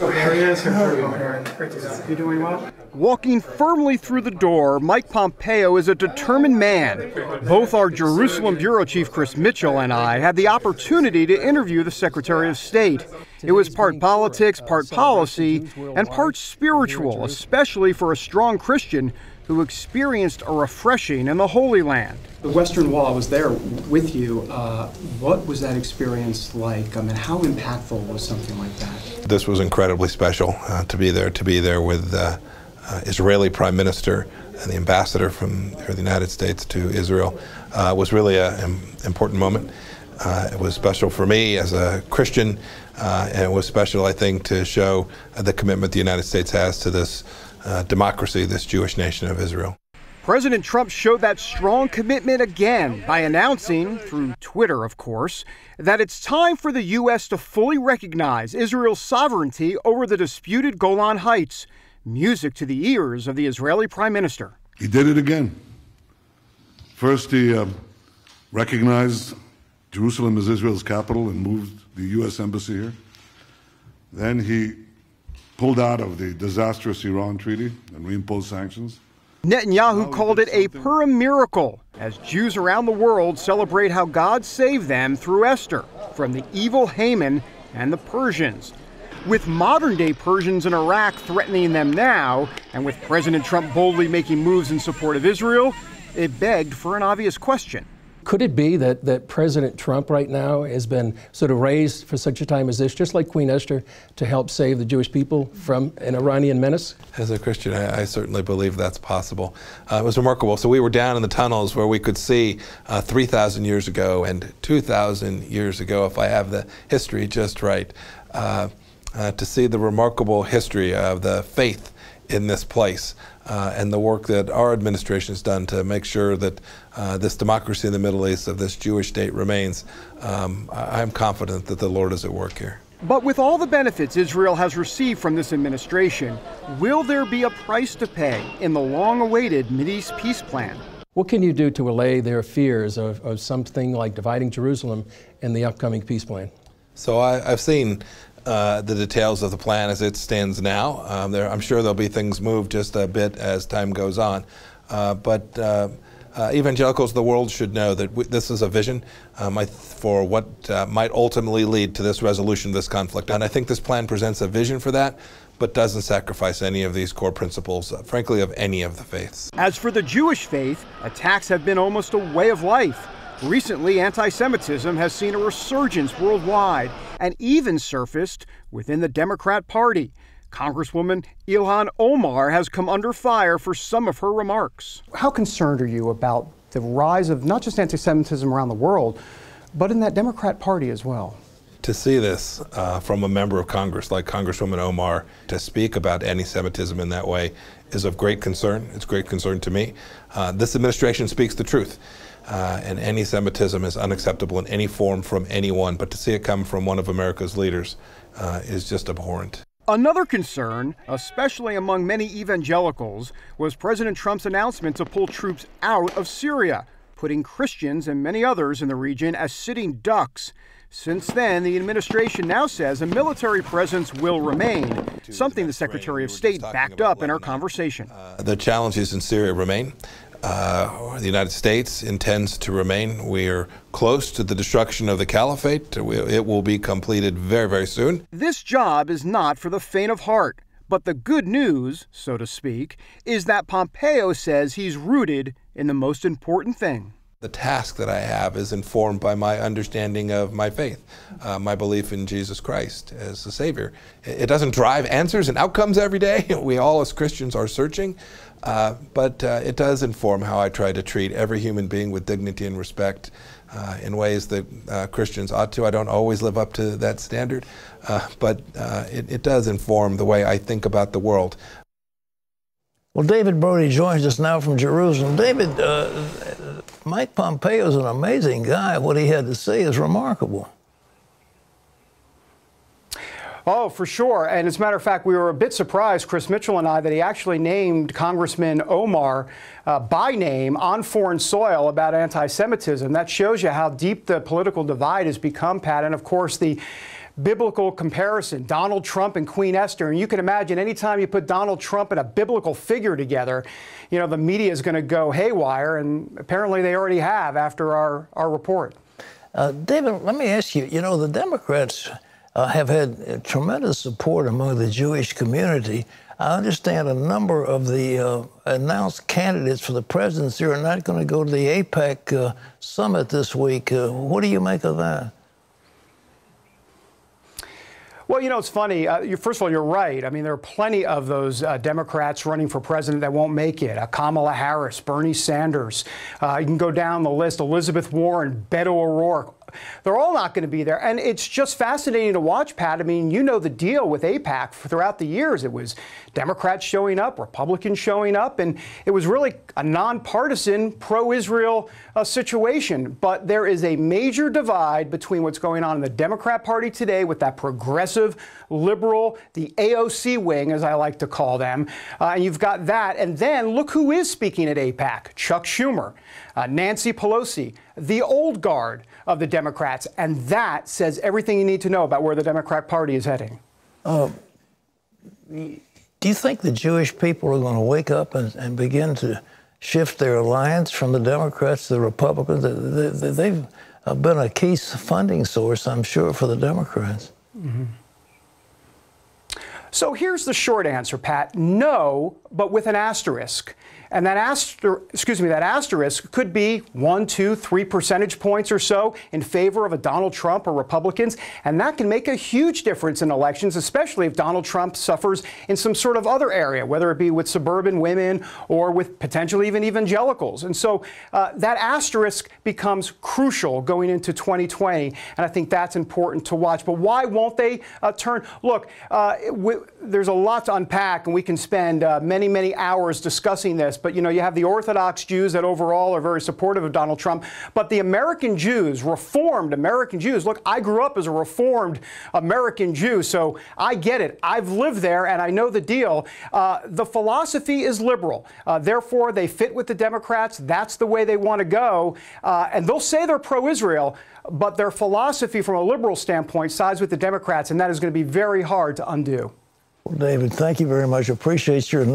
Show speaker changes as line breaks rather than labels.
Oh, there he is. Great to see you. You doing well?
Walking firmly through the door, Mike Pompeo is a determined man. Both our Jerusalem Bureau Chief Chris Mitchell and I had the opportunity to interview the Secretary of State. It was part politics, part policy, and part spiritual, especially for a strong Christian who experienced a refreshing in the Holy Land.
The Western Wall, I was there with you. What was that experience like? I mean, how impactful was something like that?
This was incredibly special to be there with the Israeli Prime Minister and the ambassador from the United States to Israel. Was really an important moment. It was special for me as a Christian, and it was special, I think, to show the commitment the United States has to this democracy, this Jewish nation of Israel.
President Trump showed that strong commitment again by announcing, through Twitter of course, that it's time for the U.S. to fully recognize Israel's sovereignty over the disputed Golan Heights. Music to the ears of the Israeli Prime Minister.
He did it again. First, he recognized Jerusalem as Israel's capital and moved the U.S. embassy here. Then he pulled out of the disastrous Iran treaty and reimposed sanctions.
Netanyahu called it a Purim miracle as Jews around the world celebrate how God saved them through Esther from the evil Haman and the Persians. With modern-day Persians in Iraq threatening them now, and with President Trump boldly making moves in support of Israel, it begged for an obvious question.
Could it be that President Trump right now has been sort of raised for such a time as this, just like Queen Esther, to help save the Jewish people from an Iranian menace?
As a Christian, I certainly believe that's possible. It was remarkable. So we were down in the tunnels where we could see 3,000 years ago and 2,000 years ago, if I have the history just right, to see the remarkable history of the faith in this place and the work that our administration has done to make sure that this democracy in the Middle East of this Jewish state remains. I'm confident that the Lord is at work here.
But with all the benefits Israel has received from this administration, will there be a price to pay in the long-awaited Mideast peace plan?
What can you do to allay their fears of something like dividing Jerusalem in the upcoming peace plan?
So I've seen the details of the plan as it stands now. I'm sure there'll be things moved just a bit as time goes on. But evangelicals of the world should know that this is a vision for what might ultimately lead to this resolution of this conflict. And I think this plan presents a vision for that, but doesn't sacrifice any of these core principles, frankly, of any of the faiths.
As for the Jewish faith, attacks have been almost a way of life. Recently, anti-Semitism has seen a resurgence worldwide and even surfaced within the Democrat Party. Congresswoman Ilhan Omar has come under fire for some of her remarks.
How concerned are you about the rise of not just anti-Semitism around the world, but in that Democrat Party as well?
To see this from a member of Congress like Congresswoman Omar to speak about anti-Semitism in that way is of great concern. It's great concern to me. This administration speaks the truth. And anti-Semitism is unacceptable in any form from anyone, but to see it come from one of America's leaders is just abhorrent.
Another concern, especially among many evangelicals, was President Trump's announcement to pull troops out of Syria, putting Christians and many others in the region as sitting ducks. Since then, the administration now says a military presence will remain, something the Secretary of State backed up in our conversation.
The challenges in Syria remain. The United States intends to remain. We are close to the destruction of the caliphate. It will be completed very, very soon.
This job is not for the faint of heart. But the good news, so to speak, is that Pompeo says he's rooted in the most important thing.
The task that I have is informed by my understanding of my faith, my belief in Jesus Christ as the Savior. It doesn't drive answers and outcomes every day. We all as Christians are searching, but it does inform how I try to treat every human being with dignity and respect in ways that Christians ought to. I don't always live up to that standard, but it does inform the way I think about the world.
Well, David Brody joins us now from Jerusalem. David, Mike Pompeo is an amazing guy. What he had to say is remarkable.
Oh, for sure. And as a matter of fact, we were a bit surprised, Chris Mitchell and I, that he actually named Congressman Omar by name on foreign soil about anti-Semitism. That shows you how deep the political divide has become, Pat. And of course, the biblical comparison, Donald Trump and Queen Esther. And you can imagine anytime you put Donald Trump and a biblical figure together, you know, the media is going to go haywire. And apparently they already have after our report.
David, let me ask you, you know, the Democrats have had tremendous support among the Jewish community. I understand a number of the announced candidates for the presidency are not going to go to the AIPAC summit this week. What do you make of that?
Well, you know, it's funny. First of all, you're right. I mean, there are plenty of those Democrats running for president that won't make it. Kamala Harris, Bernie Sanders. You can go down the list. Elizabeth Warren, Beto O'Rourke. They're all not going to be there. And it's just fascinating to watch, Pat. I mean, you know the deal with AIPAC throughout the years. It was Democrats showing up, Republicans showing up, and it was really a nonpartisan pro-Israel situation. But there is a major divide between what's going on in the Democrat Party today with that progressive, liberal, the AOC wing, as I like to call them. And you've got that. And then look who is speaking at AIPAC. Chuck Schumer, Nancy Pelosi, the old guard of the Democrats. And that says everything you need to know about where the Democrat Party is heading.
Do you think the Jewish people are going to wake up and begin to shift their alliance from the Democrats to the Republicans? They've been a key funding source, I'm sure, for the Democrats.
Mm-hmm. So here's the short answer, Pat. No, but with an asterisk. And that asterisk could be 1, 2, 3 percentage points or so in favor of a Donald Trump or Republicans. And that can make a huge difference in elections, especially if Donald Trump suffers in some sort of other area, whether it be with suburban women or with potentially even evangelicals. And so that asterisk becomes crucial going into 2020. And I think that's important to watch. But why won't they turn? Look, there's a lot to unpack, and we can spend many, many hours discussing this. But, you know, you have the Orthodox Jews that overall are very supportive of Donald Trump. But the American Jews, Reformed American Jews, look, I grew up as a Reformed American Jew, so I get it. I've lived there, and I know the deal. The philosophy is liberal. Therefore, they fit with the Democrats. That's the way they want to go. And they'll say they're pro-Israel, but their philosophy from a liberal standpoint sides with the Democrats, and that is going to be very hard to undo.
Well, David, thank you very much. Appreciate your